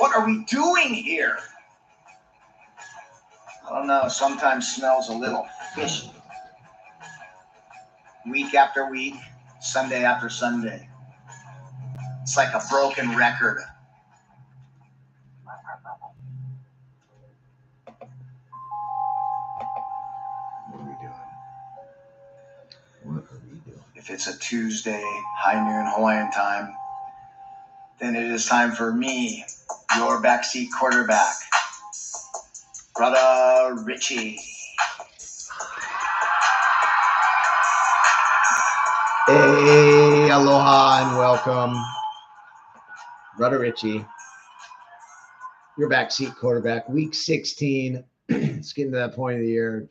What are we doing here? I don't know. Sometimes smells a little fishy. Week after week, Sunday after Sunday. It's like a broken record. What are we doing? If it's a Tuesday, high noon Hawaiian time, then it is time for me, your backseat quarterback, Brother Richie. Hey, aloha and welcome. Brother Richie, your backseat quarterback, week 16. It's getting to that point of the year.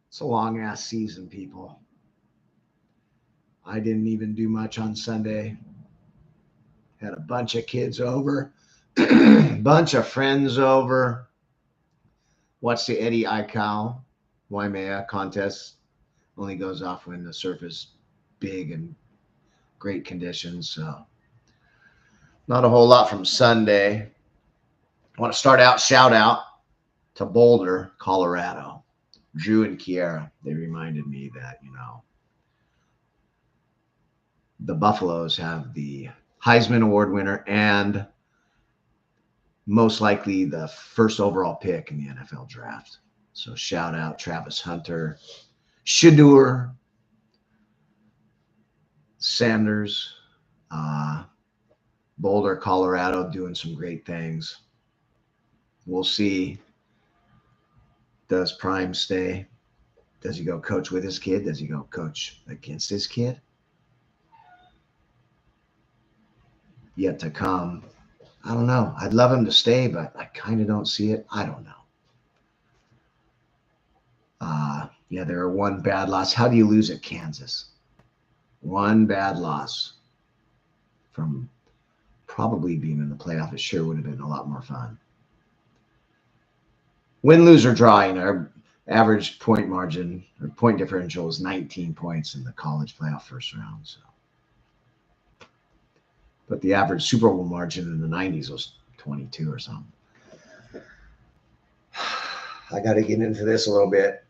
It's a long-ass season, people. I didn't even do much on Sunday. Had a bunch of kids over, bunch of friends over. Watched the Eddie Aikau Waimea contest. Only goes off when the surf is big and great conditions. So not a whole lot from Sunday. I want to shout out to Boulder, Colorado. Drew and Kiera, they reminded me that, the Buffaloes have the Heisman Award winner and most likely the first overall pick in the NFL draft. So shout out Travis Hunter, Shedeur Sanders, Boulder, Colorado, doing some great things. We'll see. Does Prime stay? Does he go coach with his kid? Does he go coach against his kid? Yet to come. I don't know. I'd love him to stay, but I kind of don't see it. I don't know. There are one bad loss. How do you lose at Kansas? One bad loss from probably being in the playoff. It sure would have been a lot more fun. Win, lose, or draw, our average point margin or point differential is 19 points in the college playoff first round. So, but the average Super Bowl margin in the 90s was 22 or something. I got to get into this a little bit.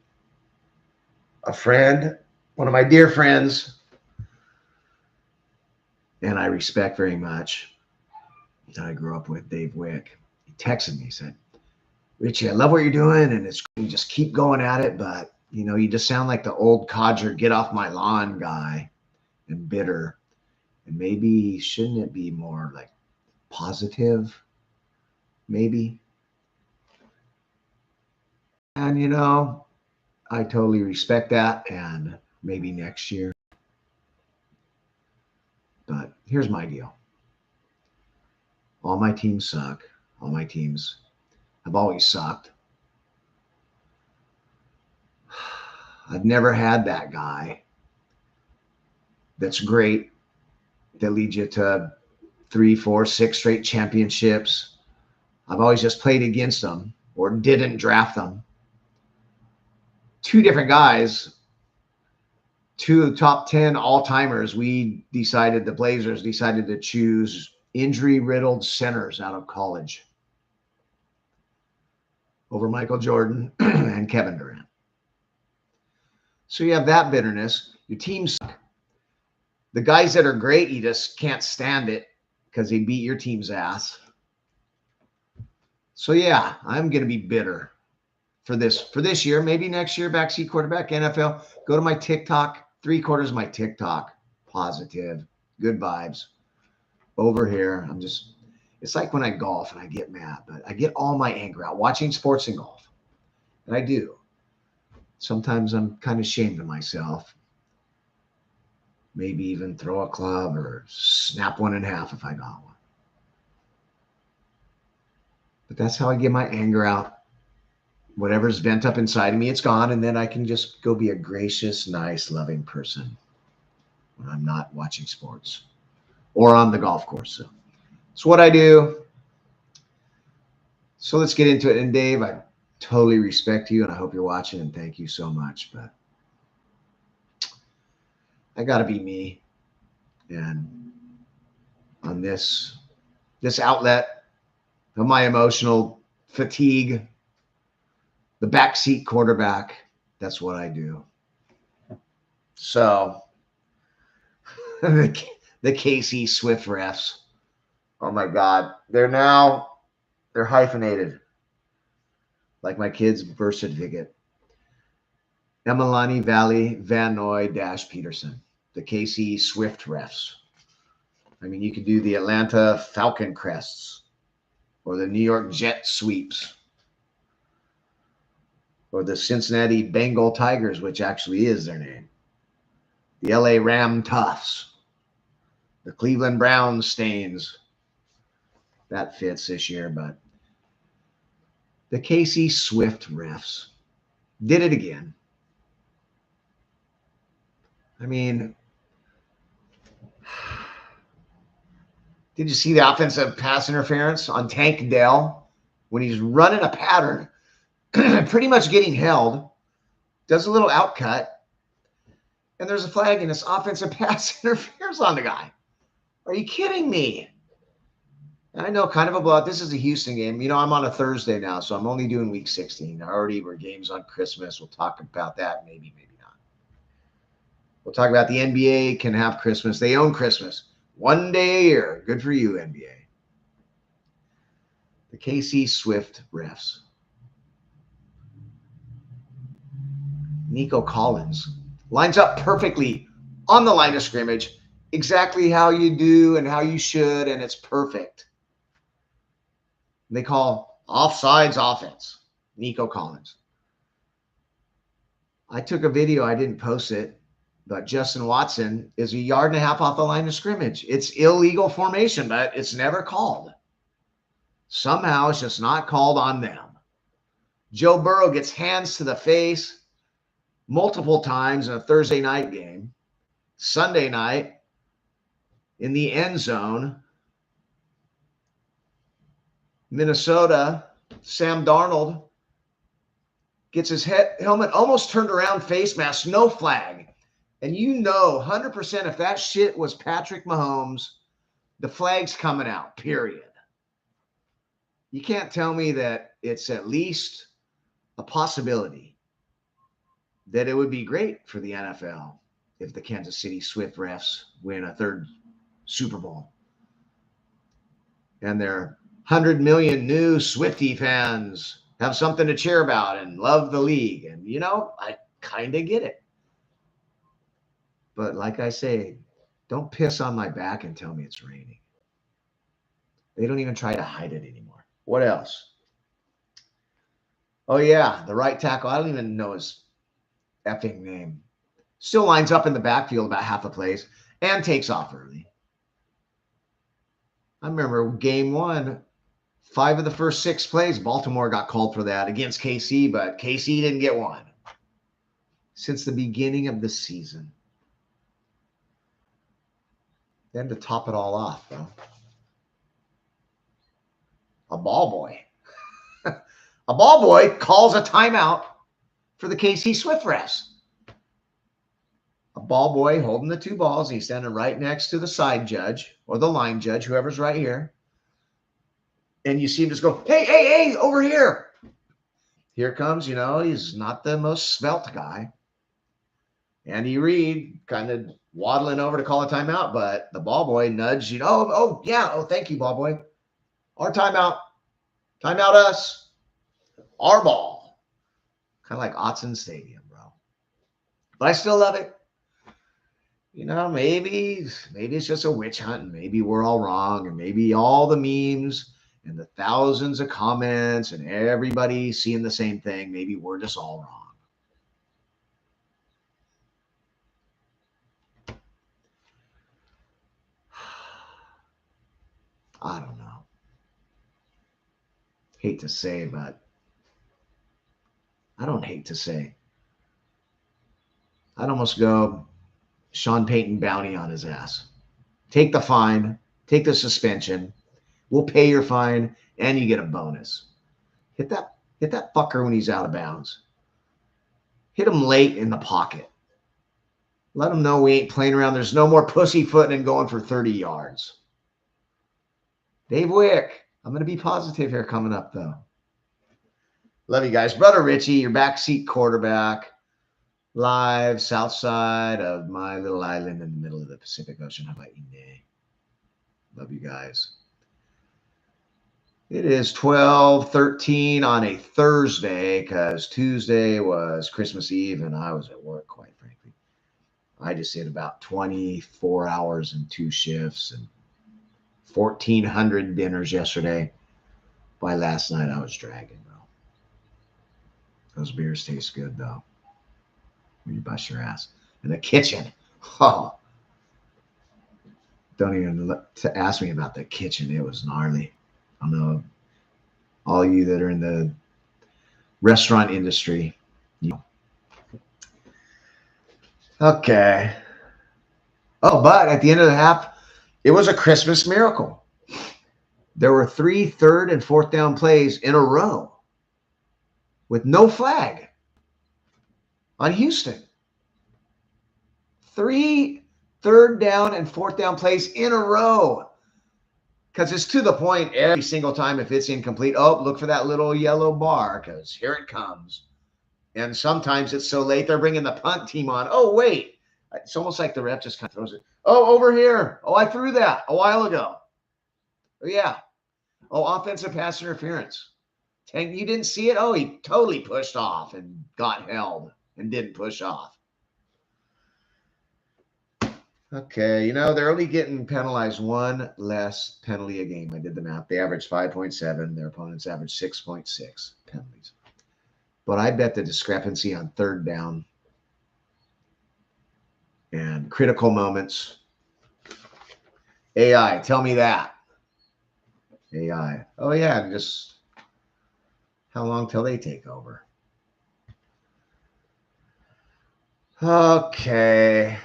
A friend, one of my dear friends, and I respect very much, that I grew up with, Dave Wick, he texted me, he said, Richie, I love what you're doing, and you just keep going at it, but, you just sound like the old codger, get off my lawn guy and bitter. And maybe shouldn't it be more like positive? Maybe. And, I totally respect that, and maybe next year. But here's my deal. All my teams suck. All my teams have always sucked. I've never had that guy that's great, that leads you to 3, 4, 6 straight championships. I've always just played against them or didn't draft them. 2 different guys, 2 top 10 all-timers. The Blazers decided to choose injury-riddled centers out of college over Michael Jordan and Kevin Durant. So you have that bitterness. Your team suck. The guys that are great, you just can't stand it because they beat your team's ass. So yeah, I'm going to be bitter for this year. Maybe next year, backseat quarterback, NFL. Go to my TikTok. 3/4 of my TikTok. Positive. Good vibes. Over here, it's like when I golf and I get mad, but I get all my anger out watching sports and golf. And I do. Sometimes I'm kind of ashamed of myself. Maybe even throw a club or snap one in half if I got one. But that's how I get my anger out. Whatever's bent up inside of me, it's gone. And then I can just go be a gracious, nice, loving person when I'm not watching sports or on the golf course. So it's what I do. So let's get into it. And Dave, I totally respect you and I hope you're watching and thank you so much. But I got to be me. And on this outlet, of my emotional fatigue. The backseat quarterback. That's what I do. So the KC Swift refs. Oh my God. They're hyphenated. Like my kid's birth certificate. Emalani Valley Van Noy Peterson. The KC Swift refs. I mean, you could do the Atlanta Falcon crests or the New York Jet sweeps or the Cincinnati Bengal Tigers, which actually is their name. The LA Ram Toughs. The Cleveland Browns stains. That fits this year, but the KC Swift refs did it again. I mean, did you see the offensive pass interference on Tank Dell when he's running a pattern, pretty much getting held, does a little outcut, and there's a flag and it's offensive pass interference on the guy? Are you kidding me? And I know kind of a blowout. This is a Houston game. You know, I'm on a Thursday now, so I'm only doing week 16. Already were games on Christmas. We'll talk about that. Maybe not. We'll talk about the NBA can have Christmas. They own Christmas. One day a year. Good for you, NBA. The KC Swift refs. Nico Collins lines up perfectly on the line of scrimmage. Exactly how you do and how you should, and it's perfect. They call offsides offense. Nico Collins. I took a video. I didn't post it, but Justin Watson is 1.5 yards off the line of scrimmage. It's illegal formation, but it's never called. Somehow it's just not called on them. Joe Burrow gets hands to the face multiple times in a Thursday night game. Sunday night in the end zone. Minnesota, Sam Darnold gets his helmet almost turned around, face mask, no flag. And you know 100% if that shit was Patrick Mahomes, the flag's coming out, period. You can't tell me that it's at least a possibility that it would be great for the NFL if the Kansas City Swift refs win a third Super Bowl. And their 100 million new Swiftie fans have something to cheer about and love the league. And, you know, I kind of get it. But like I say, don't piss on my back and tell me it's raining. They don't even try to hide it anymore. What else? Oh, yeah, the right tackle. I don't even know his effing name. Still lines up in the backfield about half the plays and takes off early. I remember game 1, 5 of the first 6 plays, Baltimore got called for that against KC, but KC didn't get one since the beginning of the season. Then to top it all off, bro, a ball boy. A ball boy calls a timeout for the KC Swift refs. A ball boy holding the 2 balls. He's standing right next to the side judge or the line judge, whoever's right here. And you see him just go, hey, over here. Here comes, you know, he's not the most svelte guy. Andy Reid kind of waddling over to call a timeout, but the ball boy nudged, you know, thank you, ball boy. Our timeout. Timeout us. Our ball. Kind of like Autzen Stadium, bro. But I still love it. You know, maybe it's just a witch hunt, and maybe we're all wrong, and maybe all the memes and the thousands of comments and everybody seeing the same thing, maybe we're just all wrong. I don't know. Hate to say, but I don't hate to say. I'd almost go Sean Payton bounty on his ass. Take the fine, take the suspension. We'll pay your fine, and you get a bonus. Hit that fucker when he's out of bounds. Hit him late in the pocket. Let him know we ain't playing around. There's no more pussyfooting and going for 30 yards. Dave Wick, I'm going to be positive here coming up, though. Love you guys. Brother Richie, your backseat quarterback, live south side of my little island in the middle of the Pacific Ocean. How about you, Nay? Love you guys. It is 12:13 on a Thursday because Tuesday was Christmas Eve and I was at work, quite frankly. I just did about 24 hours and 2 shifts and 1,400 dinners yesterday. By last night, I was dragging, bro. Those beers taste good, though, when you bust your ass. And the kitchen, oh, don't even look to ask me about the kitchen. It was gnarly. I know all you that are in the restaurant industry. Okay. Oh, but at the end of the half, it was a Christmas miracle. There were 3 third and fourth down plays in a row with no flag on Houston. 3 third down and fourth down plays in a row. Because it's to the point every single time if it's incomplete, oh, look for that little yellow bar because here it comes. And sometimes it's so late, they're bringing the punt team on. Oh, wait. It's almost like the ref just kind of throws it. Oh, over here. Oh, I threw that a while ago. Oh, yeah. Oh, offensive pass interference. Tank, you didn't see it? Oh, he totally pushed off and got held and didn't push off. Okay, you know, they're only getting penalized 1 less penalty a game. I did the math. They average 5.7. Their opponents average 6.6 penalties. But I bet the discrepancy on third down and critical moments. AI, tell me that. AI. Oh, yeah, just how long till they take over? Okay.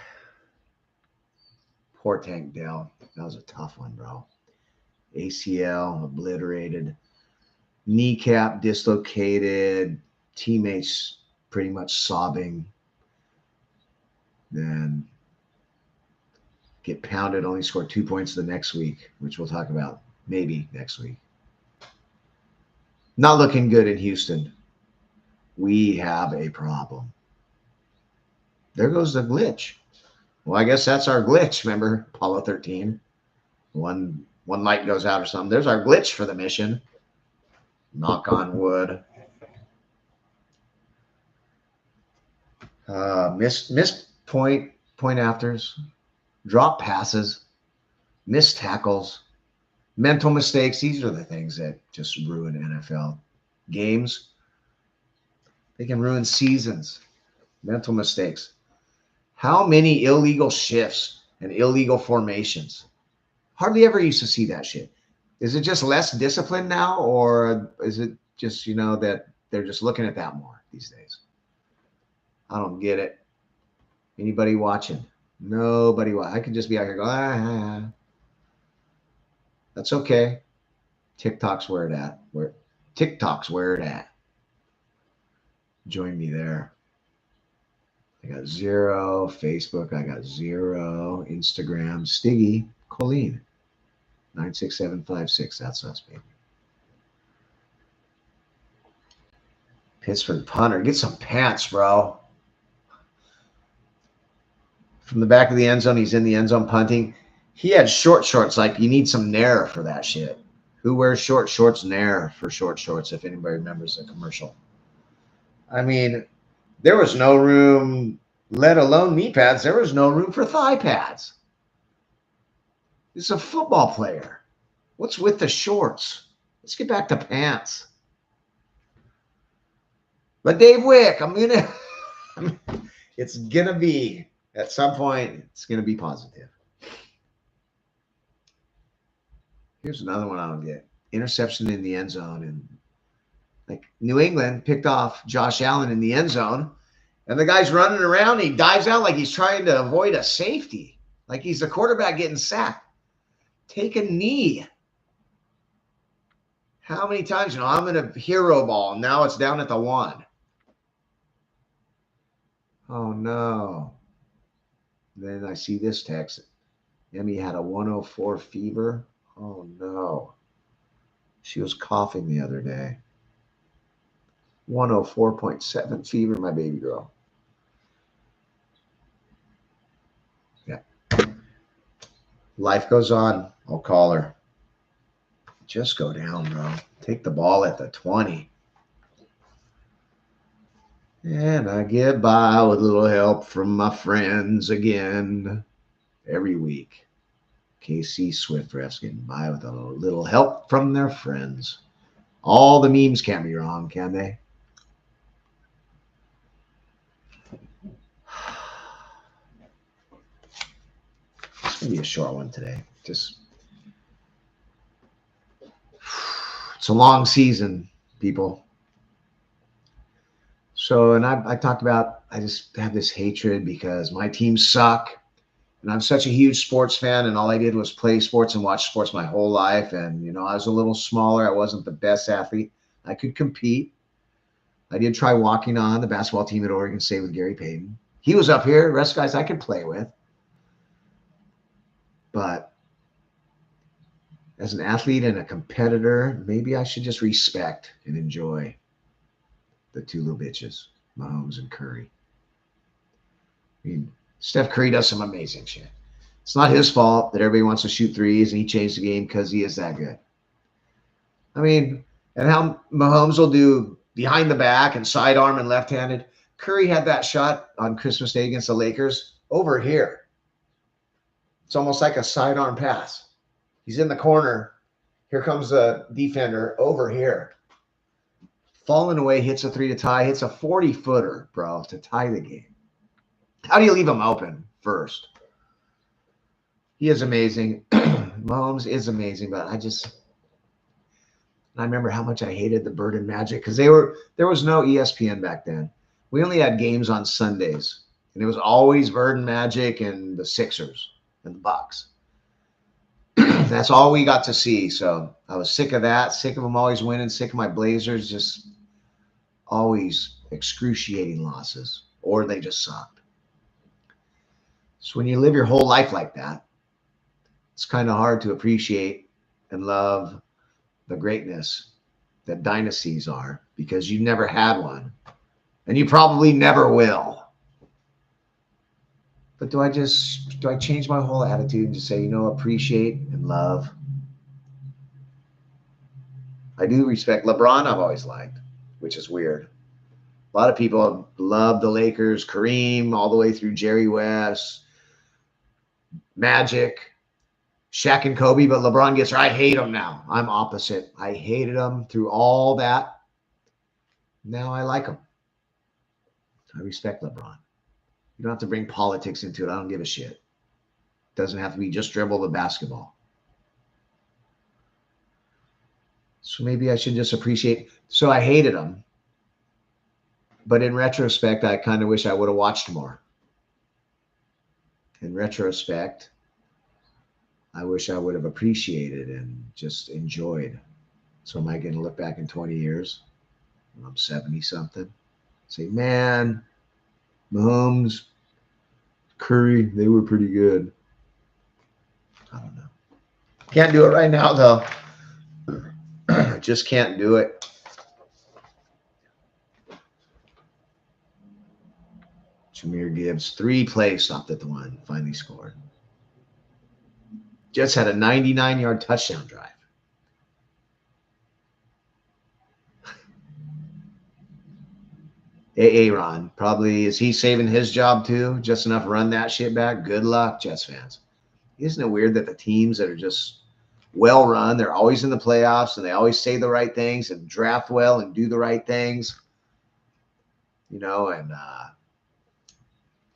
Poor Tank Dell. That was a tough one, bro. ACL obliterated, kneecap dislocated, teammates pretty much sobbing. Then get pounded, only scored 2 points the next week, which we'll talk about maybe next week. Not looking good in Houston. We have a problem. There goes the glitch. Well, I guess that's our glitch. Remember Apollo 13? One light goes out or something. There's our glitch for the mission. Knock on wood. Missed point afters, drop passes, missed tackles, mental mistakes. These are the things that just ruin NFL games. They can ruin seasons. Mental mistakes. How many illegal shifts and illegal formations? Hardly ever used to see that shit. Is it just less discipline now, or is it just, you know, that they're just looking at that more these days? I don't get it. Anybody watching? Nobody watching. I could just be out here going, That's okay. TikTok's where it at. TikTok's where it at. Join me there. I got 0 Facebook. I got 0 Instagram. Stiggy Colleen 96756. That's us, baby. Pittsburgh punter. Get some pants, bro. From the back of the end zone, he's in the end zone punting. He had short shorts. Like, you need some Nair for that shit. Who wears short shorts? Nair for short shorts, if anybody remembers the commercial. I mean, there was no room, let alone knee pads. There was no room for thigh pads. He's a football player. What's with the shorts? Let's get back to pants. But Dave Wick, it's going to be, at some point, it's going to be positive. Here's another one I don't get. Interception in the end zone. And like New England picked off Josh Allen in the end zone. And the guy's running around. He dives out like he's trying to avoid a safety. Like he's the quarterback getting sacked. Take a knee. How many times? You know, I'm in a hero ball. Now it's down at the 1. Oh, no. Then I see this text. Emmy had a 104 fever. Oh, no. She was coughing the other day. 104.7 fever, my baby girl. Yeah. Life goes on. I'll call her. Just go down, bro. Take the ball at the 20. And I get by with a little help from my friends again every week. KC Swift refs getting by with a little help from their friends. All the memes can't be wrong, can they? It's going to be a short one today. It's a long season, people. So, and I talked about, I just have this hatred because my teams suck. And I'm such a huge sports fan, and all I did was play sports and watch sports my whole life. And, I was a little smaller. I wasn't the best athlete. I could compete. I did try walking on the basketball team at Oregon State with Gary Payton. He was up here. The rest of guys I could play with. But as an athlete and a competitor, maybe I should just respect and enjoy the two little bitches, Mahomes and Curry. I mean, Steph Curry does some amazing shit. It's not his fault that everybody wants to shoot threes and he changed the game because he is that good. I mean, and how Mahomes will do behind the back and sidearm and left-handed. Curry had that shot on Christmas Day against the Lakers over here. It's almost like a sidearm pass. He's in the corner. Here comes the defender over here. Falling away, hits a three to tie, hits a 40-footer, bro, to tie the game. How do you leave him open first? He is amazing. Mahomes is amazing, but I remember how much I hated the Bird and Magic because there was no ESPN back then. We only had games on Sundays, and it was always Bird and Magic and the Sixers and the Bucks. That's all we got to see. So I was sick of that, sick of them always winning, sick of my Blazers just always excruciating losses, or they just sucked. So when you live your whole life like that, it's kind of hard to appreciate and love the greatness that dynasties are because you never had one and you probably never will. But do I change my whole attitude and just say, appreciate and love? I do respect LeBron. I've always liked, which is weird. A lot of people love the Lakers, Kareem, all the way through Jerry West, Magic, Shaq and Kobe, but LeBron gets, I hate him now. I'm opposite. I hated him through all that. Now I like him. I respect LeBron. You don't have to bring politics into it. I don't give a shit. It doesn't have to be just dribble the basketball. So maybe I should just appreciate. So I hated him. But in retrospect, I kind of wish I would have watched more. In retrospect, I wish I would have appreciated and just enjoyed. So am I going to look back in 20 years when I'm 70-something? Say, man, Mahomes, Curry, they were pretty good. I don't know. Can't do it right now, though. Just can't do it. Jahmyr Gibbs, 3 plays, stopped at the 1, finally scored. Jets had a 99-yard touchdown drive. Aaron, probably, is he saving his job too? Just enough to run that shit back? Good luck, Jets fans. Isn't it weird that the teams that are just well run, they're always in the playoffs and they always say the right things and draft well and do the right things, and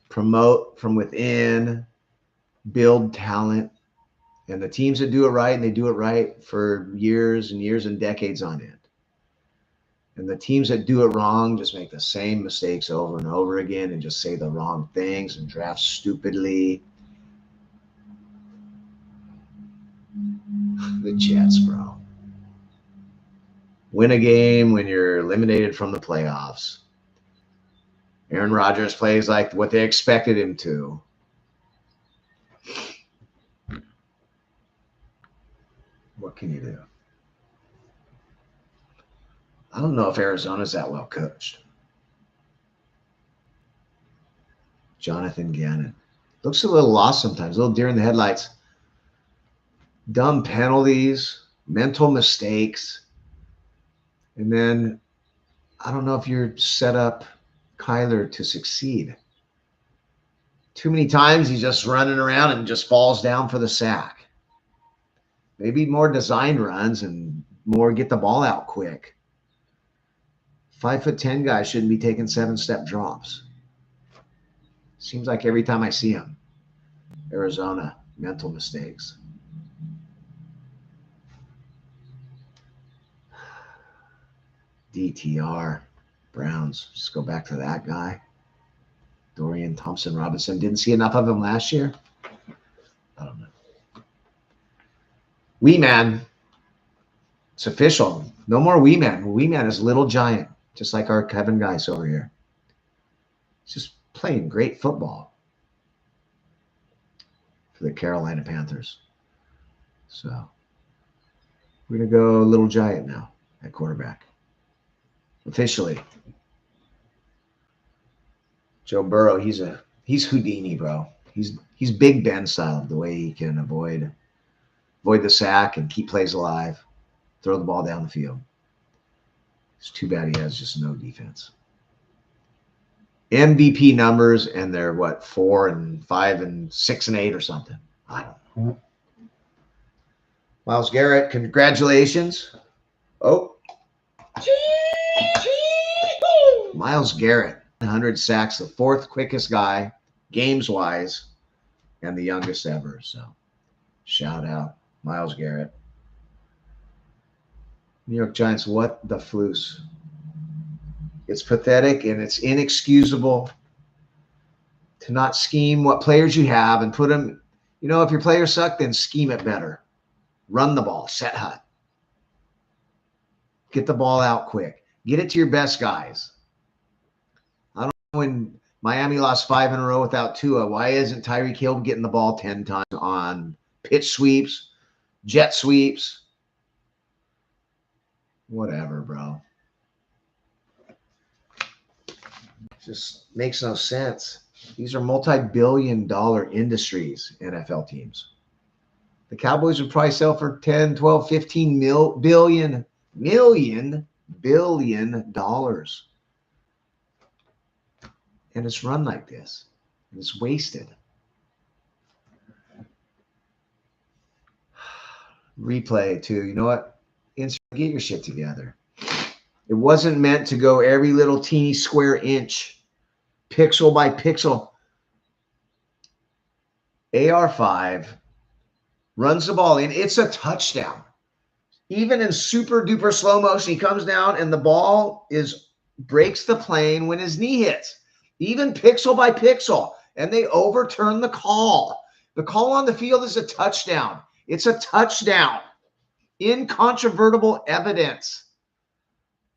promote from within, build talent. And the teams that do it right, and they do it right for years and years and decades on end. And the teams that do it wrong just make the same mistakes over and over again and just say the wrong things and draft stupidly. The Jets, bro. Win a game when you're eliminated from the playoffs. Aaron Rodgers plays like what they expected him to. What can you do? I don't know if Arizona's that well coached. Jonathan Gannon. Looks a little lost sometimes, a little deer in the headlights. Dumb penalties, mental mistakes. And then I don't know if you're set up Kyler to succeed. Too many times he's just running around and just falls down for the sack. Maybe more design runs and more get the ball out quick. 5'10" guys shouldn't be taking 7-step drops. Seems like every time I see him, Arizona, mental mistakes. DTR, Browns. Just go back to that guy. Dorian Thompson-Robinson. Didn't see enough of him last year. I don't know. Wee Man. It's official. No more Wee Man. Wee Man is Little Giant, just like our Kevin Geis over here. He's just playing great football for the Carolina Panthers. So we're going to go Little Giant now at quarterback. Officially. Joe Burrow, he's Houdini, bro. He's Big Ben style, the way he can avoid the sack and keep plays alive, throw the ball down the field. It's too bad he has just no defense. MVP numbers, and they're what, 4 and 5 and 6 and 8 or something. I don't know. Myles Garrett, congratulations. Oh. Myles Garrett, 100 sacks, the 4th quickest guy, games-wise, and the youngest ever. So, shout out, Myles Garrett. New York Giants, what the floose. It's pathetic and it's inexcusable to not scheme what players you have and put them, if your players suck, then scheme it better. Run the ball, set hut. Get the ball out quick. Get it to your best guys. I don't know, when Miami lost 5 in a row without Tua, why isn't Tyreek Hill getting the ball 10 times on pitch sweeps, jet sweeps? Whatever, bro. Just makes no sense. These are multi-billion-dollar industries, NFL teams. The Cowboys would probably sell for 10, 12, 15 billion dollars. And it's run like this. And it's wasted. Replay too. You know what? Get your shit together. It wasn't meant to go every little teeny square inch, pixel by pixel. AR5 runs the ball in. It's a touchdown. Even in super duper slow motion, he comes down and the ball breaks the plane when his knee hits. Even pixel by pixel. And they overturn the call. The call on the field is a touchdown. It's a touchdown. Incontrovertible evidence.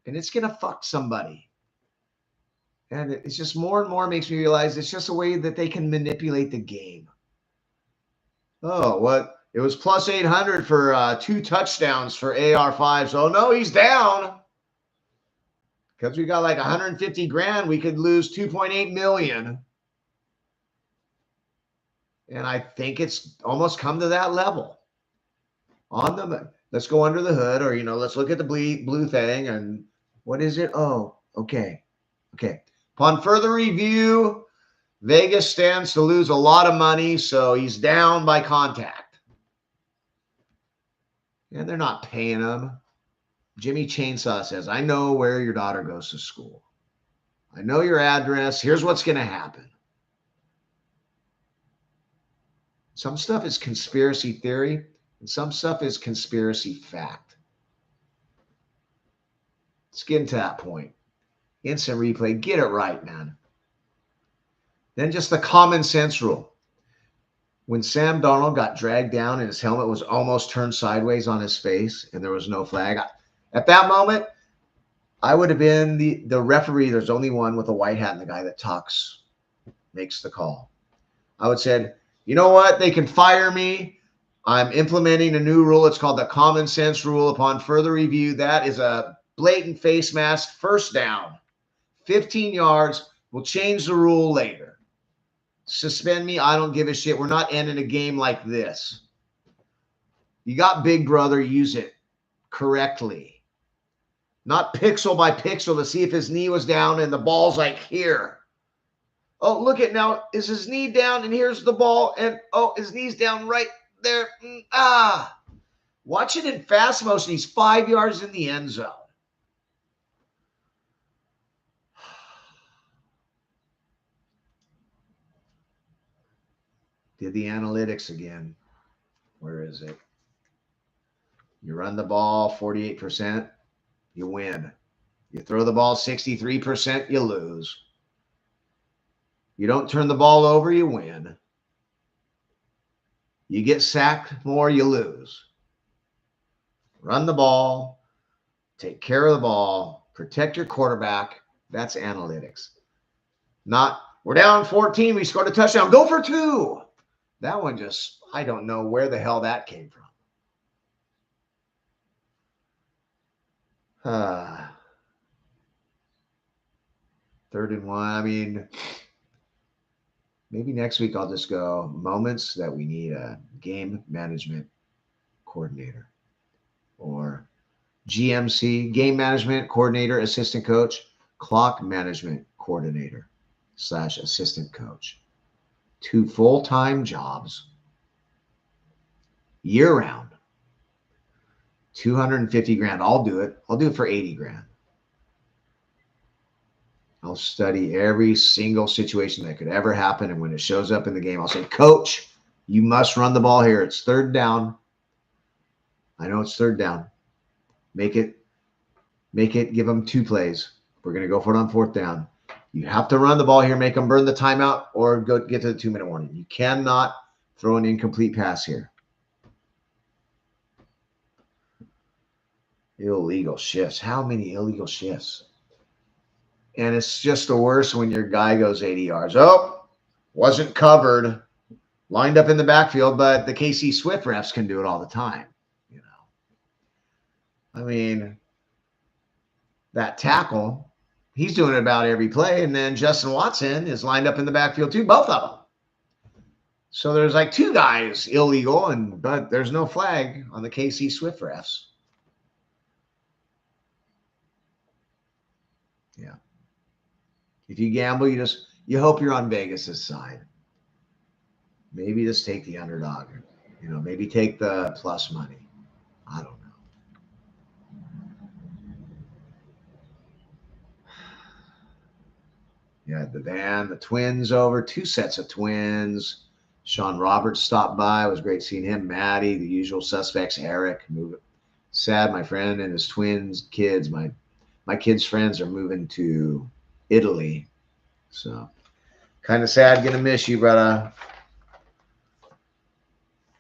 And it's going to fuck somebody. And it's just more and more makes me realize it's just a way that they can manipulate the game. Oh, what? It was plus 800 for 2 touchdowns for AR5. So, no, he's down. Because we got like 150 grand, we could lose 2.8 million. And I think it's almost come to that level. Let's go under the hood, or, let's look at the blue thing. And what is it? Oh, okay. Okay. Upon further review, Vegas stands to lose a lot of money, so he's down by contact. And they're not paying him. Jimmy Chainsaw says, I know where your daughter goes to school. I know your address. Here's what's going to happen. Some stuff is conspiracy theory, and some stuff is conspiracy fact. Let's get into that point. Instant replay. Get it right, man. Then just the common sense rule. When Sam Darnold got dragged down and his helmet was almost turned sideways on his face and there was no flag, at that moment, I would have been the referee. There's only one with a white hat, and the guy that talks makes the call. I would have said, you know what? They can fire me. I'm implementing a new rule. It's called the common sense rule. Upon further review, that is a blatant face mask, first down. 15 yards. We'll change the rule later. Suspend me. I don't give a shit. We're not ending a game like this. You got Big Brother. Use it correctly. Not pixel by pixel to see if his knee was down and the ball's like here. Oh, look at now. Is his knee down and here's the ball? And oh, his knee's down right there. Watch it in fast motion. He's 5 yards in the end zone. Did the analytics again. Where is it? You run the ball 48%, you win. You throw the ball 63%, you lose. You don't turn the ball over, you win. You get sacked more, you lose. Run the ball, take care of the ball, protect your quarterback. That's analytics. Not, we're down 14, we scored a touchdown, go for 2. That one just, I don't know where the hell that came from. 3rd and 1. I mean, maybe next week I'll just go moments that we need a game management coordinator or GMC, game management coordinator, assistant coach, clock management coordinator / assistant coach. 2 full-time jobs year round. 250 grand. I'll do it. I'll do it for 80 grand. I'll study every single situation that could ever happen. And when it shows up in the game, I'll say, coach, you must run the ball here. It's 3rd down. I know it's 3rd down. Make it, give them 2 plays. We're going to go for it on 4th down. You have to run the ball here, make them burn the timeout, or go get to the 2-minute warning. You cannot throw an incomplete pass here. Illegal shifts. How many illegal shifts? And it's just the worst when your guy goes 80 yards. Oh, wasn't covered, lined up in the backfield, but the KC Swift refs can do it all the time. You know, I mean, that tackle, he's doing it about every play. And then Justin Watson is lined up in the backfield too, both of them. So there's like 2 guys illegal, but there's no flag on the KC Swift refs. Yeah. If you gamble, you hope you're on Vegas's side. Maybe just take the underdog. You know, maybe take the plus money. I don't know. Yeah, the twins over, 2 sets of twins. Sean Roberts stopped by. It was great seeing him. Maddie, the usual suspects. Eric, sad, my friend and his twins, kids. My kids' friends are moving to Italy. So kind of sad. Gonna miss you, brother.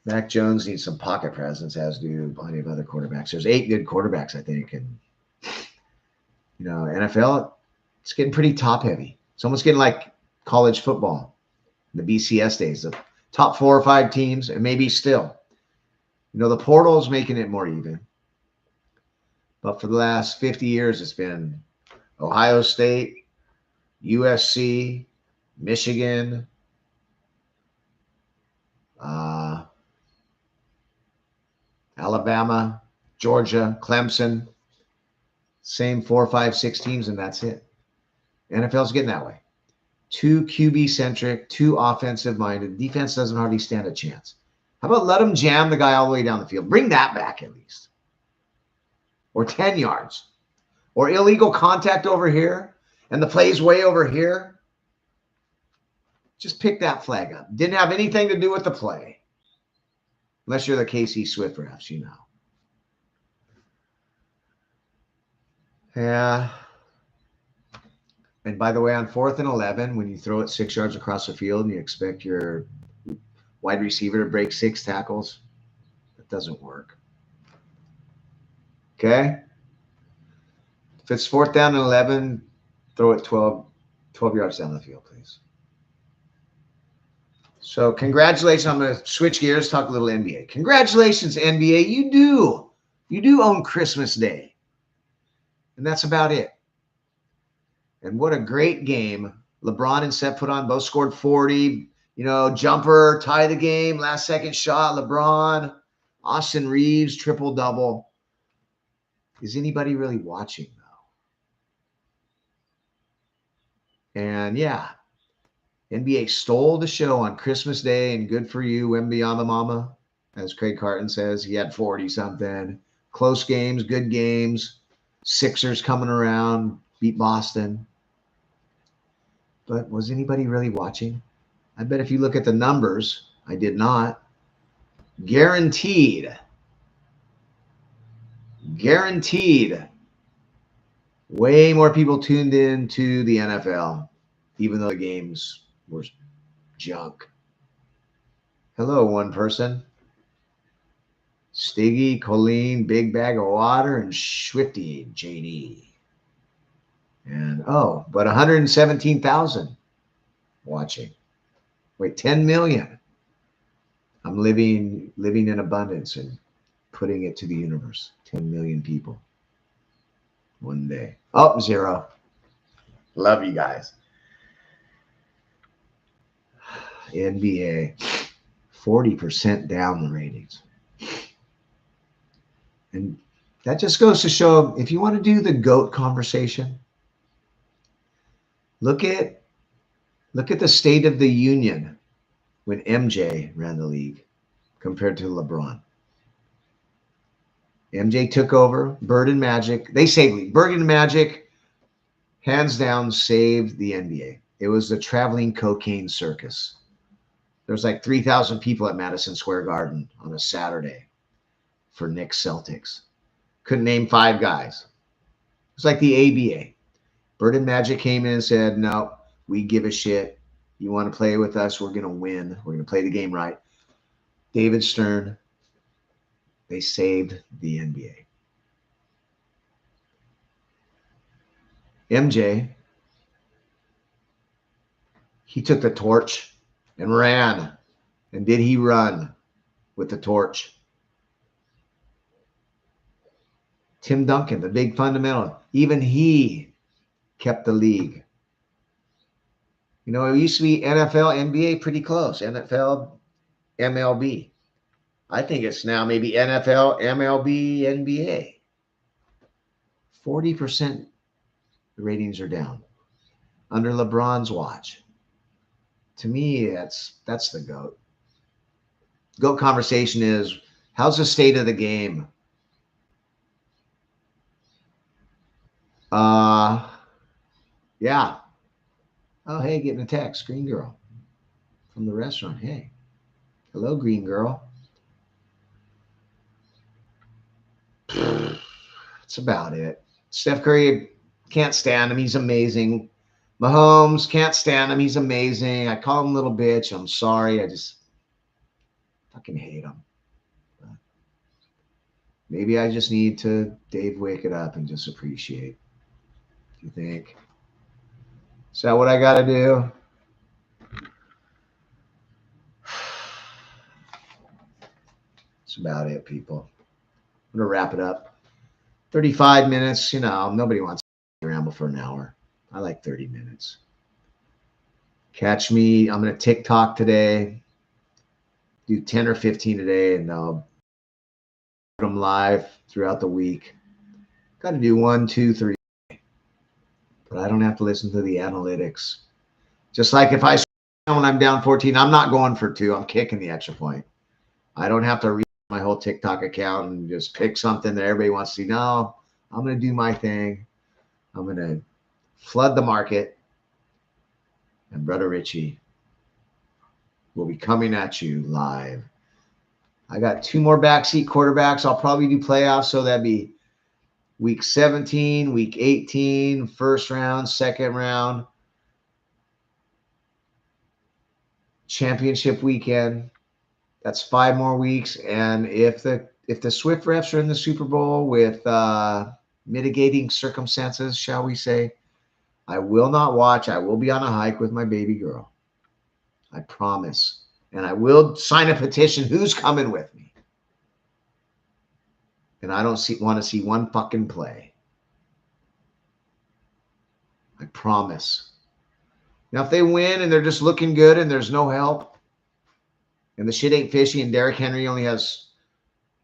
Mac Jones needs some pocket presence, as do plenty of other quarterbacks. There's 8 good quarterbacks, I think. And, you know, NFL, it's getting pretty top heavy. It's almost getting like college football, the BCS days, the top 4 or 5 teams, and maybe still. You know, the portal is making it more even. But for the last 50 years, it's been Ohio State, USC, Michigan, Alabama, Georgia, Clemson. Same 4, 5, 6 teams, and that's it. NFL's getting that way. Too QB-centric, too offensive-minded. Defense doesn't hardly stand a chance. How about let them jam the guy all the way down the field? Bring that back at least. Or 10 yards. Or illegal contact over here, and the play's way over here. Just pick that flag up. Didn't have anything to do with the play. Unless you're the KC Swift refs, you know. Yeah. And by the way, on 4th and 11, when you throw it 6 yards across the field and you expect your wide receiver to break 6 tackles, that doesn't work. Okay? If it's 4th down and 11, throw it 12 yards down the field, please. So congratulations. I'm going to switch gears, talk a little NBA. Congratulations, NBA. You do own Christmas Day. And that's about it. And what a great game. LeBron and Steph put on, both scored 40. You know, jumper, tie the game, last second shot, LeBron. Austin Reeves, triple-double. Is anybody really watching, though? And, yeah, NBA stole the show on Christmas Day, and good for you, Wembanyama Mama, as Craig Carton says. He had 40-something. Close games, good games. Sixers coming around, beat Boston. But was anybody really watching? I bet if you look at the numbers, I did not. Guaranteed. Way more people tuned in to the NFL, even though the games were junk. Hello, one person. Stiggy, Colleen, Big Bag of Water, and Swifty, JD. And, but 117,000 watching. Wait, 10 million. I'm living in abundance and putting it to the universe. 10 million people. One day. Oh, 0. Love you guys. NBA. 40% down the ratings. And that just goes to show, if you want to do the GOAT conversation, look at the state of the union when MJ ran the league compared to LeBron. MJ took over, Bird and Magic. They saved Bird and Magic, hands down, saved the NBA. It was the traveling cocaine circus. There was like 3,000 people at Madison Square Garden on a Saturday for Knicks Celtics. Couldn't name 5 guys. It was like the ABA. Bird and Magic came in and said, no, we give a shit. You want to play with us, we're going to win. We're going to play the game right. David Stern, they saved the NBA. MJ, he took the torch and ran. And did he run with the torch? Tim Duncan, the big fundamental, even he kept the league. You know, it used to be NFL, NBA pretty close. NFL, MLB. I think it's now maybe NFL, MLB, NBA. 40% the ratings are down under LeBron's watch. To me, that's the GOAT. GOAT conversation is, how's the state of the game? Yeah. Oh, hey, getting a text. Green girl from the restaurant. Hey. Hello, green girl. That's about it. Steph Curry, can't stand him. He's amazing. Mahomes, can't stand him. He's amazing. I call him little bitch. I'm sorry. I just fucking hate him. Maybe I just need to Dave wake it up and just appreciate. You think? Is that what I got to do? That's about it, people. I'm going to wrap it up. 35 minutes, nobody wants to ramble for an hour. I like 30 minutes. Catch me. I'm going to TikTok today. Do 10 or 15 a day, and I'll put them live throughout the week. Got to do 1, 2, 3. But I don't have to listen to the analytics. Just like if I when I'm down 14, I'm not going for 2. I'm kicking the extra point. I don't have to read my whole TikTok account and just pick something that everybody wants to see. No, I'm going to do my thing. I'm going to flood the market. And Brother Richie will be coming at you live. I got 2 more backseat quarterbacks. I'll probably do playoffs, so that'd be week 17, week 18, first round, second round, championship weekend. That's 5 more weeks. And if the Swift refs are in the Super Bowl with mitigating circumstances, shall we say, I will not watch. I will be on a hike with my baby girl. I promise. And I will sign a petition. Who's coming with me? And I don't want to see one fucking play. promise. Now, if they win and they're just looking good and there's no help and the shit ain't fishy and Derrick Henry only has,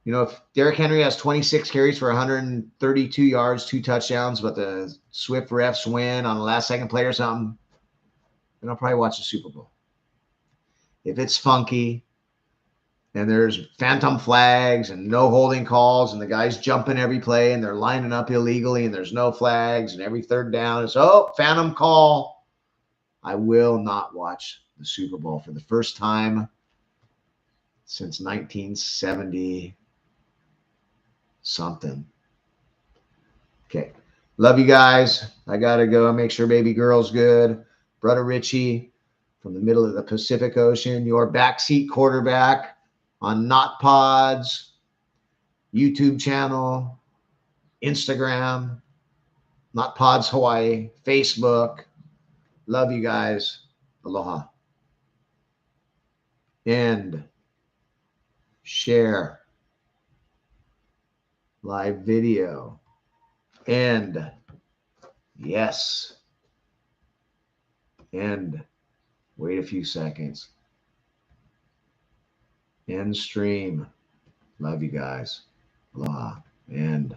if Derrick Henry has 26 carries for 132 yards, 2 touchdowns, but the Swift refs win on the last second play or something, then I'll probably watch the Super Bowl. If it's funky and there's phantom flags and no holding calls and the guys jumping every play and they're lining up illegally and there's no flags and every third down is, phantom call, I will not watch the Super Bowl for the first time since 1970 something. Okay. Love you guys. I got to go make sure baby girl's good. Brother Richie from the middle of the Pacific Ocean, your backseat quarterback on Not Pods, YouTube channel, Instagram, Not Pods Hawaii, Facebook. Love you guys. Aloha. End. Share. Live video. End. Yes. End. Wait a few seconds. End stream. Love you guys. Aloha. End.